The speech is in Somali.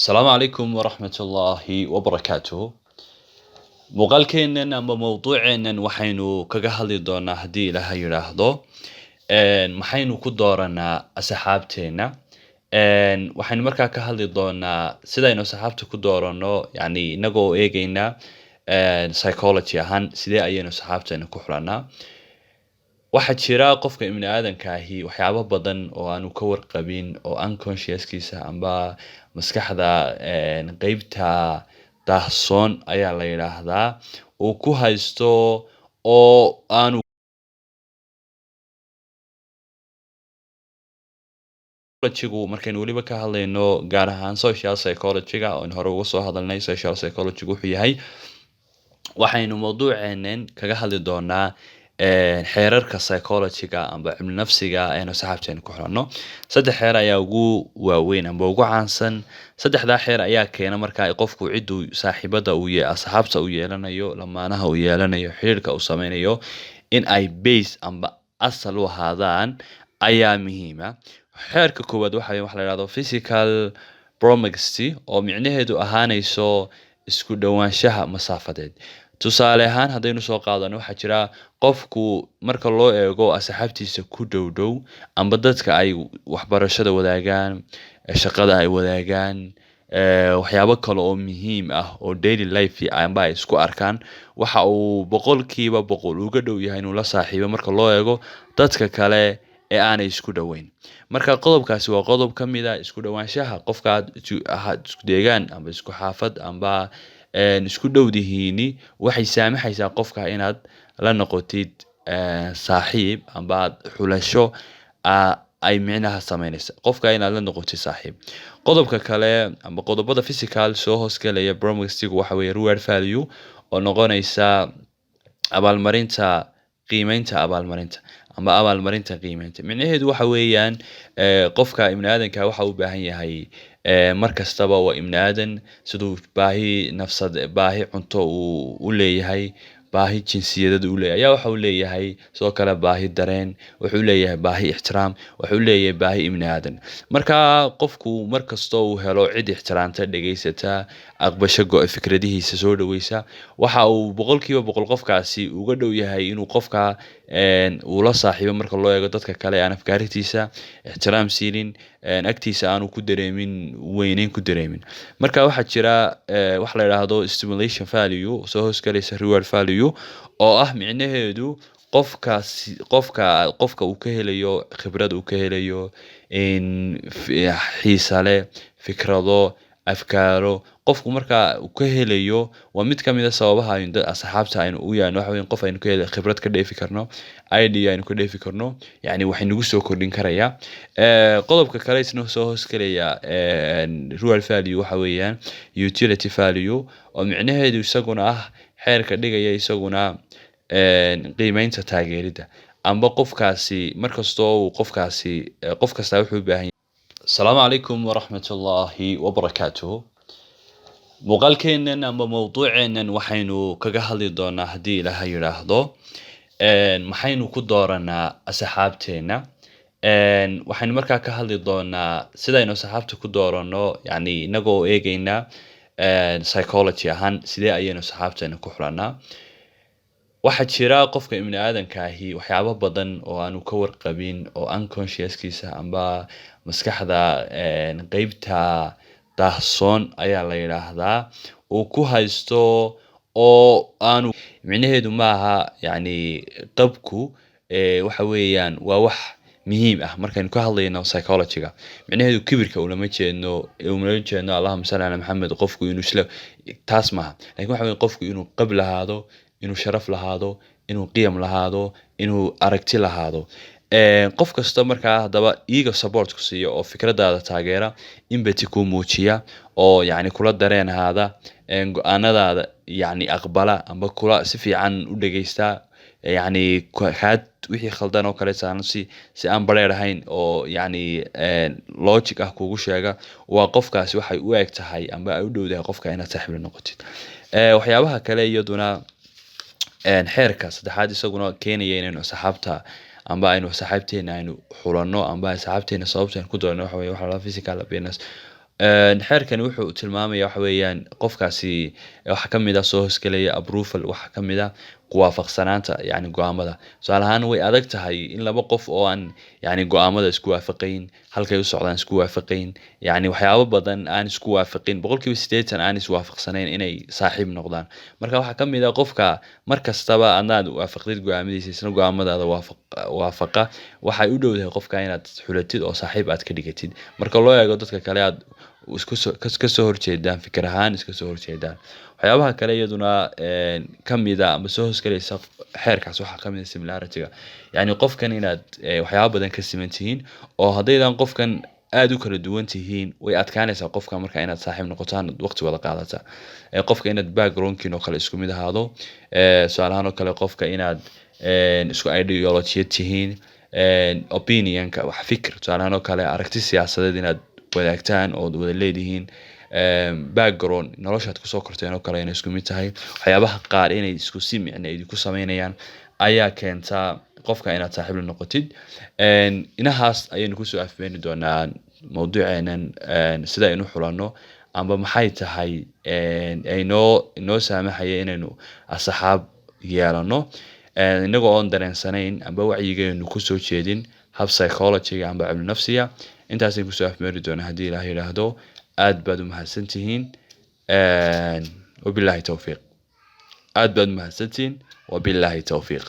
السلام عليكم ورحمة الله وبركاته. muuqaalkeennan ama mawduuceennan waxaynu kaga hadli doonaa haddii ilaahay yidhaahdo maxaynu ku dooranaa asxaabteena. waxaynu markaa ka hadli doonaa sidaynu asxaabta ku dooranno, yani inagoo eegayna psychology ahaan sidee ayaynu asxaabteena ku xulanaa. waxaa jira qofka ibni aadanka ahi waxyaabo badan oo aanu ka warqabin oo unconsciouskiisa amba maskaxda qeybta daahsoon ayaa la yidhaahdaa uu ku haysto oo aanu markaynu weliba ka hadlayno gaar ahaan social psychology-ga oon hore uga soo hadalnay. social psychology wuxuu yahay, waxaynu mawduuceennan kaga hadli doonaa xeerarka psychology-ga amba cilmi nafsiga aynu asxaabteena ku xulanno. saddex xeer ayaa ugu waaweyn amba ugu caansan. saddexdaa xeer ayaa keena markaa qofku ciduu saaxiibada asxaabta u yeelanayo, lamaanaha u yeelanayo, xiriirka uu sameynayo in ay base amba asal u ahaadaan ayaa muhiima. xeerka koowaad waxa la yidhahdo physical proximity, oo micnaheedu ahaanayso isku dhowaanshaha masaafadeed. tusaale ahaan haddaynu soo qaadano, waxaa jira qofku marka loo eego asxaabtiisa ku dhow amba dadka ay waxbarashada wadaagaan, shaqada ay wadaagaan, waxyaabo kale oo muhiim ah oo daily life amba ay isku arkaan, waxa uu 100% uga dhow yahay inuu la saaxiibo marka loo eego dadka kale ee aanay isku dhoweyn. marka qodobkaasi waa qodob ka mid ah isku dhowaanshaha. qofka aad isku deegaan amba isku xaafad amba isku dhowdihiini waxay saamaxaysaa qofka inaad la noqotid saaxiib amba xulasho ay micnaha sameynaysa qofka inaad la noqotid saaxiib. qodobka kale amba qodobada physical soo hoosgelaya proximity waxa weeye reward value, oo noqonaysa abaalmarinta qiimeynta. micnaheedu waxa weeyaan qofka ibni aadanka waxa uu baahan yahay markastaba waa ibni aadan, siduu baahi cunto uu u leeyahay, baahi jinsiyadeed uu leeyahay, ayaa waxa uu leeyahay sidoo kale baahi dareen, wuxuu leeyahay baahi ixtiraam, wuxuu leeyahay baahi ibni aadan. marka qofku markasta uu helo cid ixtiraamta, dhageysata, aqbasho fikradihiisa soo dhaweysa, waxa uu 100% qofkaasi uga dhow yahay inuu qofka uu la saaxiibo marka loo eego dadka kale aan afkaartiisa ixtiraam siinin, agtiisa aanu ku dareemin weyneyn ku dareemin. marka waxaa jira wax la yidhaahdo stimulation value soo hoosgalaysa reward value, oo ah micnaheedu qofka uu ka helayo khibrad, uu ka helayo xiisa leh, fikrado, afkaaro. qofku marka uu ka helayo waa mid ka mid ah sababaha asxaabta aynu u yeelno. waxa weeye qof aynu ka heli khibrad ka dheefi karno, idea aynu ka dheefi karno, yani waxay nagu soo kordhin karaya. qodobka kale isna soo hoosgelaya reward value waxa weeyaan utility value, oo micnaheedu isaguna ah xeerka dhigaya isaguna qiimeynta taageerida amba qofkaasi markastoo uu qof kasta wuxuu u baahan yahay. السلام عليكم ورحمة الله وبركاته. muuqaalkeennan ama mawduuceennan waxaynu kaga hadli doonaa haddii ilaahay yidhaahdo maxaynu ku dooranaa asxaabteena. waxaynu markaa ka hadli doonaa sidaynu asxaabta ku dooranno, yani inagoo eegayna psychology ahaan sidee ayaynu asxaabteena ku xulanaa. waxaa jira qofka ibni aadanka ahi waxyaabo badan oo aanu ka warqabin oo unconsciouskiisa amba maskaxda qeybta daahsoon ayaa la yidhaahdaa uu ku haysto oo aanu micnaheedu maaha yani qabku waxa weeyaan waa wax muhiim ah markaynu ka hadlayno psychology-ga. micnaheedu kibirka ulama jeedno allahumma salli ala maxamed, qofku inuu taas maaha, laakiin waxa weeye qofku inuu qab lahaado, inuu sharaf lahaado, inuu qiyam lahaado, inuu aragti lahaado. qof kasta markaa haddaba iiga support ku siiya oo fikradaada taageera, empathy ku muujiya, oo yani kula dareen ahaada, go-aanadaada yani aqbala amba kula si fiican u dhageysta, yani wixii khaldan oo kale si aan bareer ahayn oo yani logic ah kugu sheega, waa qofkaasi waxay u eg tahay amba ay u dhowdahay qofka inaad saaxiib la noqotid. waxyaabaha kale iyaduna xeerka saddexaad isaguna keenaya inaynu asxaabta amba aynu saaxiibteena aynu xulanno amba saaxiibteena sababta aynu ku doonno waxa weeye waxa la physical appearance, xeerkani wuxuu tilmaamaya waxa weeyaan qofkaasi waxa ka mid ah soo hosgelaya approval waxa ka mid ah ku waafaqsanaanta yacni go'aamada tusaale ahaan way adag tahay in laba qof oo aan yacni go'aamada isku waafaqayn halkay u socdaan isku waafaqayn yacni waxyaabo badan aan isku waafaqin boqolkiiba 80 aan is waafaqsanayn inay saaxiib noqdaan marka waxa ka mid ah qofka mar kastaba aad waafaqdid go'aamadiisa isna go'aamadaada waafaqa waxay u dhowdahay qofka inaad xulatid oo saaxiib aad ka dhigatid marka loo eego dadka kale aad ka soo horjeedaan fikir ahaan iska soo horjeedaan waxyaabaha kale iyaduna ka mid ah ama soo hosgalaysa xeerkaas waxaa ka mid ah similarity-ga yacni qofkan inaad waxyaabo badan ka siman tihiin oo haddaydan qofkan aad u kala duwan tihiin way adkaanaysaa qofka marka inaad saaxiib noqotaan waqti wada qaadata qofka inaad backgroundkiin oo kale isku mid ahaado tusaale ahaan oo kale qofka inaad isku ideology tihiin opinionka wax fikir tusaale ahaan oo kale aragti siyaasadeed inaad wadaagtaan oo wada leedihiin background noloshaad kusoo korteen oo kale inay isku mid tahay waxyaabaha qaar inay isku si micno idinku samaynayaan ayaa keentaa qofka inaad saaxiib la noqotid inahaas ayaynu kusoo afbeeni doonaa mawduuceenan sida aynu xulanno amba maxay tahay inoo saamaxaya inaynu asxaab yeelano inagoo oon dareensanayn amba wacyigeenu kusoo jeedin hab psychology-ga amba cilmi nafsiga intaasaynu kusoo afbeeni doonaa haddii ilaah yidhaahdo aad baad u mahadsantihiin wabilaahi tawfiiq aad baad u mahadsantihiin wabilaahi tawfiiq